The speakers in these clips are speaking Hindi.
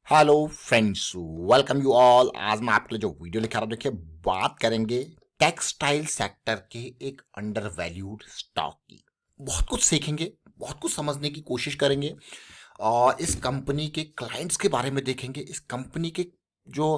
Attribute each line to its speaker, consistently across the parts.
Speaker 1: Hello friends, welcome you all. आज मैं आपके लिए जो वीडियो लेकर आ रहा हूं, देखिए बात करेंगे टेक्सटाइल सेक्टर के एक अंडर वैल्यूड स्टॉक की। बहुत कुछ सीखेंगे, बहुत कुछ समझने की कोशिश करेंगे और इस कंपनी के क्लाइंट्स के बारे में देखेंगे। इस कंपनी के जो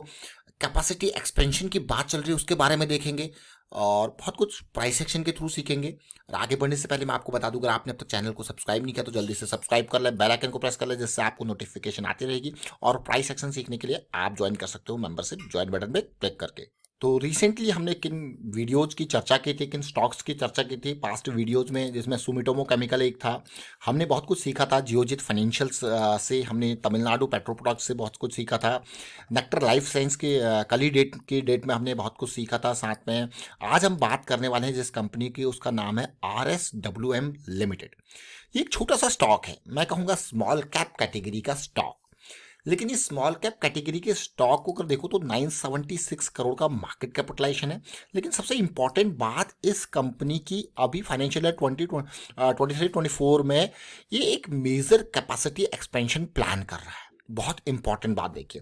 Speaker 1: कैपेसिटी एक्सपेंशन की बात चल रही है उसके बारे में देखेंगे और बहुत कुछ प्राइस एक्शन के थ्रू सीखेंगे। और आगे बढ़ने से पहले मैं आपको बता दूं, अगर आपने अब तक चैनल को सब्सक्राइब नहीं किया तो जल्दी से सब्सक्राइब कर ले, बेल आइकन को प्रेस कर ले, जिससे आपको नोटिफिकेशन आती रहेगी। और प्राइस एक्शन सीखने के लिए आप ज्वाइन कर सकते हो मेंबरशिप ज्वाइन बटन पे क्लिक करके। तो रिसेंटली हमने किन वीडियोज की चर्चा की थी, किन स्टॉक्स की चर्चा की थी पास्ट वीडियोज में, जिसमें सुमिटोमो केमिकल एक था। हमने बहुत कुछ सीखा था जियोजित फाइनेंशियल्स से, हमने तमिलनाडु पेट्रो प्रोडक्ट्स से बहुत कुछ सीखा था। नेक्टर लाइफ साइंस के कल ही डेट में हमने बहुत कुछ सीखा था। साथ में आज हम बात करने वाले हैं जिस कंपनी की, उसका नाम है RSWM लिमिटेड। ये एक छोटा सा स्टॉक है, मैं कहूँगा स्मॉल कैप कैटेगरी का स्टॉक। लेकिन इस स्मॉल कैप कैटेगरी के स्टॉक को अगर देखो तो 976 करोड़ का मार्केट कैपिटलाइजेशन है। लेकिन सबसे इंपॉर्टेंट बात इस कंपनी की, अभी फाइनेंशियल ईयर 2023-24 में ये एक मेजर कैपेसिटी एक्सपेंशन प्लान कर रहा है। बहुत इंपॉर्टेंट बात देखिए।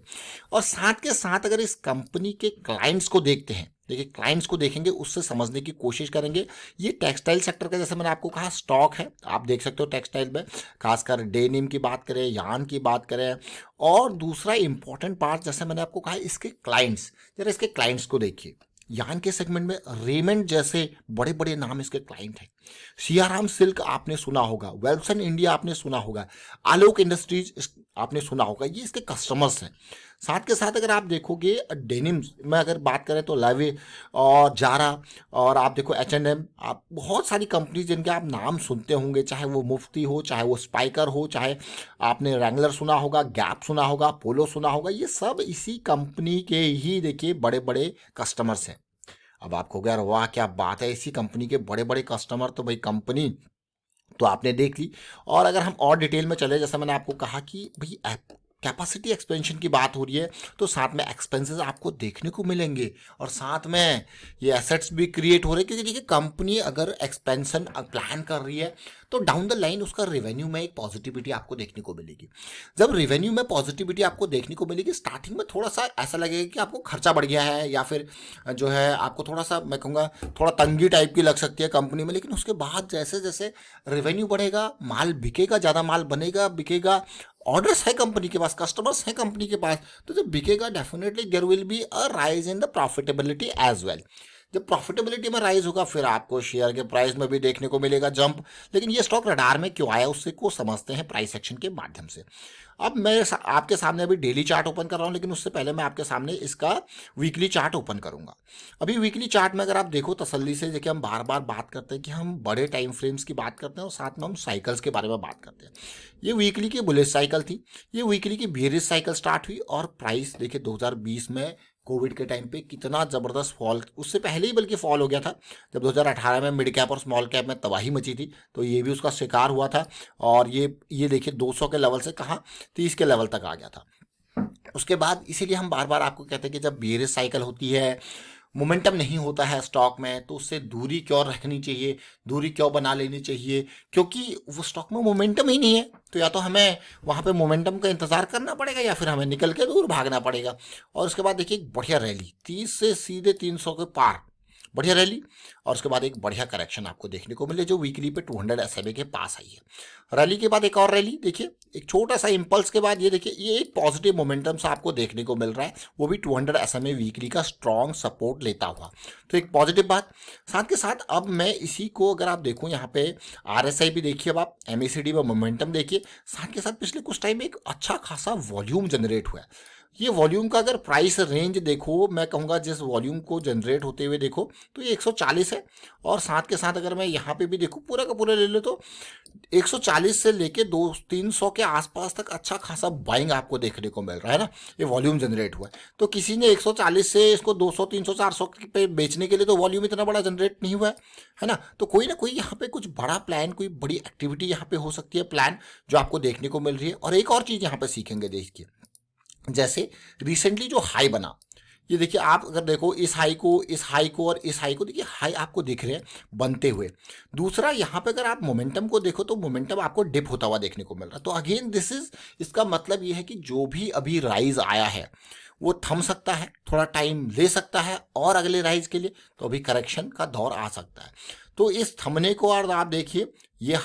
Speaker 1: और साथ के साथ अगर इस कंपनी के क्लाइंट्स को देखते हैं, देखिए क्लाइंट्स को देखेंगे, उससे समझने की कोशिश करेंगे। ये टेक्सटाइल सेक्टर का, जैसे मैंने आपको कहा, स्टॉक है। आप देख सकते हो टेक्सटाइल में खासकर डेनिम की बात करें, यार्न की बात करें। और दूसरा इंपॉर्टेंट पार्ट, जैसे मैंने आपको कहा, इसके क्लाइंट्स, जरा इसके क्लाइंट्स को देखिए। यार्न के सेगमेंट में रेमंड जैसे बड़े बड़े नाम इसके क्लाइंट हैं। सियाराम सिल्क आपने सुना होगा, वेल्सन इंडिया आपने सुना होगा, आलोक इंडस्ट्रीज आपने सुना होगा, ये इसके कस्टमर्स हैं। साथ के साथ अगर आप देखोगे डेनिम्स में अगर बात करें तो लेवी और जारा, और आप देखो H&M, आप बहुत सारी कंपनी जिनके आप नाम सुनते होंगे, चाहे वो मुफ्ती हो, चाहे वो स्पाइकर हो, चाहे आपने रैंगलर सुना होगा, गैप सुना होगा, पोलो सुना होगा, ये सब इसी कंपनी के ही देखिए बड़े बड़े कस्टमर्स हैं। अब आपको यार वाह क्या बात है, इसी कंपनी के बड़े बड़े कस्टमर, तो भाई कंपनी तो आपने देख ली। और अगर हम और डिटेल में चले, जैसे मैंने आपको कहा कि भाई कैपेसिटी एक्सपेंशन की बात हो रही है, तो साथ में एक्सपेंसेस आपको देखने को मिलेंगे और साथ में ये एसेट्स भी क्रिएट हो रहे हैं। क्योंकि देखिए कंपनी अगर एक्सपेंशन प्लान कर रही है तो डाउन द लाइन उसका रेवेन्यू में एक पॉजिटिविटी आपको देखने को मिलेगी। जब रेवेन्यू में पॉजिटिविटी आपको देखने को मिलेगी, स्टार्टिंग में थोड़ा सा ऐसा लगेगा कि आपको खर्चा बढ़ गया है, या फिर जो है आपको थोड़ा सा, मैं कहूँगा, थोड़ा तंगी टाइप की लग सकती है कंपनी में। लेकिन उसके बाद जैसे जैसे रेवेन्यू बढ़ेगा, माल बिकेगा, ज़्यादा माल बनेगा, बिकेगा, ऑर्डर्स है कंपनी के पास, कस्टमर्स हैं कंपनी के पास, तो जब बिकेगा definitely there will be a rise in the profitability as well. जब प्रॉफिटेबिलिटी में राइज होगा फिर आपको शेयर के प्राइस में भी देखने को मिलेगा जंप। लेकिन ये स्टॉक रडार में क्यों आया, उससे को समझते हैं प्राइस एक्शन के माध्यम से। अब मैं आपके सामने अभी डेली चार्ट ओपन कर रहा हूँ, लेकिन उससे पहले मैं आपके सामने इसका वीकली चार्ट ओपन करूंगा। अभी वीकली चार्ट में अगर आप देखो तसल्ली से, देखिए हम बार बार बात करते हैं कि हम बड़े टाइम फ्रेम्स की बात करते हैं और साथ में हम साइकिल्स के बारे में बात करते हैं। ये वीकली की बुलिश साइकिल थी, ये वीकली की बेयरिश साइकिल स्टार्ट हुई और प्राइस देखिए 2020 में कोविड के टाइम पे कितना ज़बरदस्त फॉल, उससे पहले ही बल्कि फॉल हो गया था। जब 2018 में मिड कैप और स्मॉल कैप में तबाही मची थी, तो ये भी उसका शिकार हुआ था। और ये देखिए 200 के लेवल से कहाँ 30 के लेवल तक आ गया था। उसके बाद इसीलिए हम बार बार आपको कहते हैं कि जब बेयरिश साइकिल होती है, मोमेंटम नहीं होता है स्टॉक में, तो उससे दूरी क्यों रखनी चाहिए, दूरी क्यों बना लेनी चाहिए, क्योंकि वो स्टॉक में मोमेंटम ही नहीं है। तो या तो हमें वहाँ पे मोमेंटम का इंतजार करना पड़ेगा या फिर हमें निकल के दूर भागना पड़ेगा। और उसके बाद देखिए एक बढ़िया रैली 30 से सीधे 300 के पार, बढ़िया रैली। और उसके बाद एक बढ़िया करेक्शन आपको देखने को मिले जो वीकली पे 200 SMA के पास आई है। रैली के बाद एक और रैली देखिए, एक छोटा सा इंपल्स के बाद ये देखिए ये एक पॉजिटिव मोमेंटम से आपको देखने को मिल रहा है, वो भी 200 SMA वीकली का स्ट्रॉन्ग सपोर्ट लेता हुआ। तो एक पॉजिटिव बात। साथ के साथ अब मैं इसी को अगर आप देखूं, यहाँ पे RSI भी देखिए, अब आप MACD में मोमेंटम देखिए। साथ के साथ पिछले कुछ टाइम में एक अच्छा खासा वॉल्यूम जनरेट हुआ है। ये वॉल्यूम का अगर प्राइस रेंज देखो, मैं कहूँगा जिस वॉल्यूम को जनरेट होते हुए देखो तो ये 140 है। और साथ के साथ अगर मैं यहाँ पे भी देखूँ पूरा का पूरा ले लो तो 140 से लेके 200-300 के आसपास तक अच्छा खासा बाइंग आपको देखने को मिल रहा है ना। ये वॉल्यूम जनरेट हुआ है, तो किसी ने 140 से इसको 200 300 400 पे बेचने के लिए तो वॉल्यूम इतना बड़ा जनरेट नहीं हुआ है ना। तो कोई ना कोई यहाँ पे कुछ बड़ा प्लान, कोई बड़ी एक्टिविटी यहाँ पे हो सकती है, प्लान जो आपको देखने को मिल रही है। और एक और चीज़ यहाँ पे सीखेंगे देखिए, जैसे रिसेंटली जो हाई बना, ये देखिए, आप अगर देखो इस हाई को, इस हाई को और इस हाई को, देखिए हाई आपको दिख रहे हैं बनते हुए। दूसरा यहाँ पे अगर आप मोमेंटम को देखो तो मोमेंटम आपको डिप होता हुआ देखने को मिल रहा है। तो अगेन दिस इज, इसका मतलब ये है कि जो भी अभी राइज आया है वो थम सकता है, थोड़ा टाइम ले सकता है और अगले राइज के लिए तो अभी करेक्शन का दौर आ सकता है। तो इस थमने को और आप देखिए, ये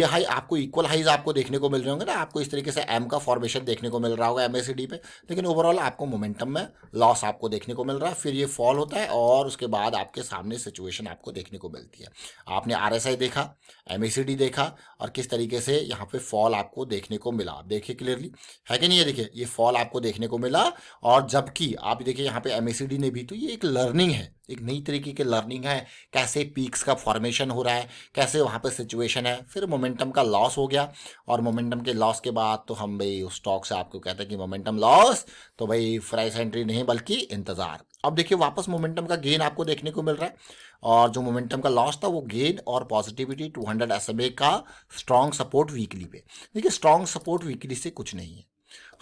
Speaker 1: हाई आपको इक्वल हाइज आपको देखने को मिल रहे होंगे ना, आपको इस तरीके से एम का फॉर्मेशन देखने को मिल रहा होगा एमएसीडी पे, लेकिन ओवरऑल आपको मोमेंटम में लॉस आपको देखने को मिल रहा है। फिर ये फॉल होता है और उसके बाद आपके सामने सिचुएशन आपको देखने को मिलती है। आपने आरएसआई देखा, एमएसीडी देखा और किस तरीके से यहाँ पे फॉल आपको देखने को मिला, आप देखिए क्लियरली, है कि नहीं। ये देखिए ये फॉल आपको देखने को मिला, और जबकि आप देखिए यहाँ पे एमएसीडी ने भी, तो ये एक लर्निंग है, एक नई तरीके की लर्निंग है, कैसे पीक्स का फॉर्मेशन हो रहा है, कैसे वहाँ पे सिचुएशन है। फिर मोमेंटम का लॉस हो गया, और मोमेंटम के लॉस के बाद तो हम भाई उस स्टॉक से आपको कहते हैं कि मोमेंटम लॉस, तो भाई प्राइस एंट्री नहीं बल्कि इंतजार। अब देखिए वापस मोमेंटम का गेन आपको देखने को मिल रहा है, और जो मोमेंटम का लॉस था वो गेन और पॉजिटिविटी 200 SMA का स्ट्रॉन्ग सपोर्ट वीकली पे। देखिए स्ट्रॉन्ग सपोर्ट वीकली से कुछ नहीं है,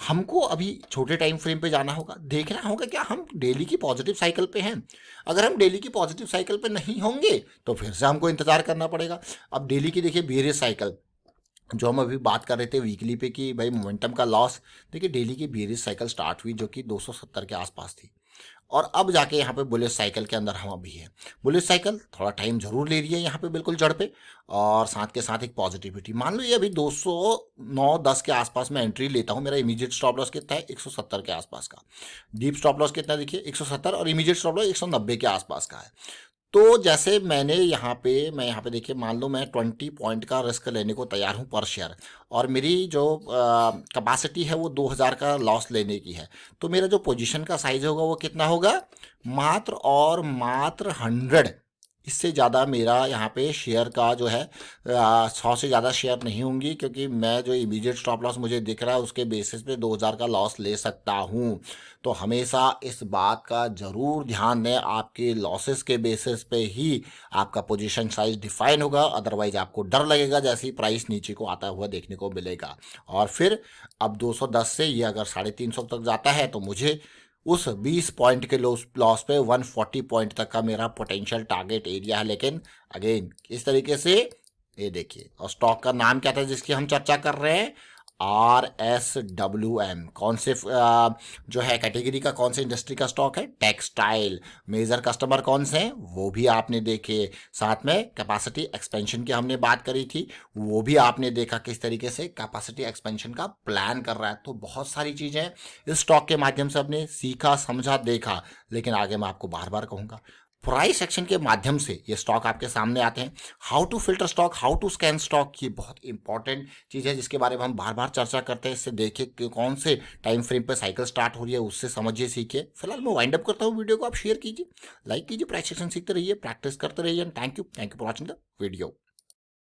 Speaker 1: हमको अभी छोटे टाइम फ्रेम पे जाना होगा, देखना होगा क्या हम डेली की पॉजिटिव साइकिल पे हैं। अगर हम डेली की पॉजिटिव साइकिल पे नहीं होंगे तो फिर से हमको इंतजार करना पड़ेगा। अब डेली की देखिए बेरियस साइकिल, जो हम अभी बात कर रहे थे वीकली पे कि भाई मोमेंटम का लॉस, देखिए डेली की बेरियस साइकिल स्टार्ट हुई जो कि 270 के आसपास थी, और अब जाके यहाँ पे बुलिश साइकिल के अंदर हम अभी हैं। बुलिश साइकिल थोड़ा टाइम जरूर ले रही है यहाँ पे बिल्कुल जड़ पे, और साथ के साथ एक पॉजिटिविटी। मान लो ये अभी 209-10 के आसपास मैं एंट्री लेता हूँ, मेरा इमीडिएट स्टॉप लॉस कितना है 170 के आसपास का, डीप स्टॉप लॉस कितना देखिए 170, और इमीडिएट स्टॉप लॉस 190 के आसपास का है। तो जैसे मैं यहाँ पे देखिए, मान लो मैं 20 पॉइंट का रिस्क लेने को तैयार हूँ पर शेयर, और मेरी जो कैपेसिटी है वो 2000 का लॉस लेने की है, तो मेरा जो पोजीशन का साइज होगा वो कितना होगा, मात्र और मात्र 100। इससे ज़्यादा मेरा यहाँ पे शेयर का जो है 100 से ज़्यादा शेयर नहीं होंगी, क्योंकि मैं जो इमीडिएट स्टॉप लॉस मुझे दिख रहा है उसके बेसिस पे 2000 का लॉस ले सकता हूँ। तो हमेशा इस बात का ज़रूर ध्यान दें, आपके लॉसेस के बेसिस पे ही आपका पोजीशन साइज डिफाइन होगा, अदरवाइज आपको डर लगेगा जैसे ही प्राइस नीचे को आता हुआ देखने को मिलेगा। और फिर अब 210 से ये अगर 350 तक जाता है तो मुझे उस 20 पॉइंट के लॉस पे 140 पॉइंट तक का मेरा पोटेंशियल टारगेट एरिया है। लेकिन अगेन इस तरीके से ये देखिए, और स्टॉक का नाम क्या था जिसकी हम चर्चा कर रहे हैं, RSWM। कौन से जो है कैटेगरी का, कौन से इंडस्ट्री का स्टॉक है, टेक्सटाइल। मेजर कस्टमर कौन से हैं वो भी आपने देखे, साथ में कैपेसिटी एक्सपेंशन की हमने बात करी थी, वो भी आपने देखा किस तरीके से कैपेसिटी एक्सपेंशन का प्लान कर रहा है। तो बहुत सारी चीजें इस स्टॉक के माध्यम से आपने सीखा, समझा, देखा। लेकिन आगे मैं आपको बार बार कहूंगा, प्राइस एक्शन के माध्यम से ये स्टॉक आपके सामने आते हैं। How to filter stock, how to scan stock, ये बहुत इंपॉर्टेंट चीज़ है जिसके बारे में हम बार बार चर्चा करते हैं। इससे देखिए कि कौन से टाइम फ्रेम पे साइकिल स्टार्ट हो रही है, उससे समझिए, सीखिए। फिलहाल मैं वाइंड अप करता हूँ वीडियो को, आप शेयर कीजिए, लाइक कीजिए, प्राइस एक्शन सीखते रहिए, प्रैक्टिस करते रहिए। Thank you for watching the video.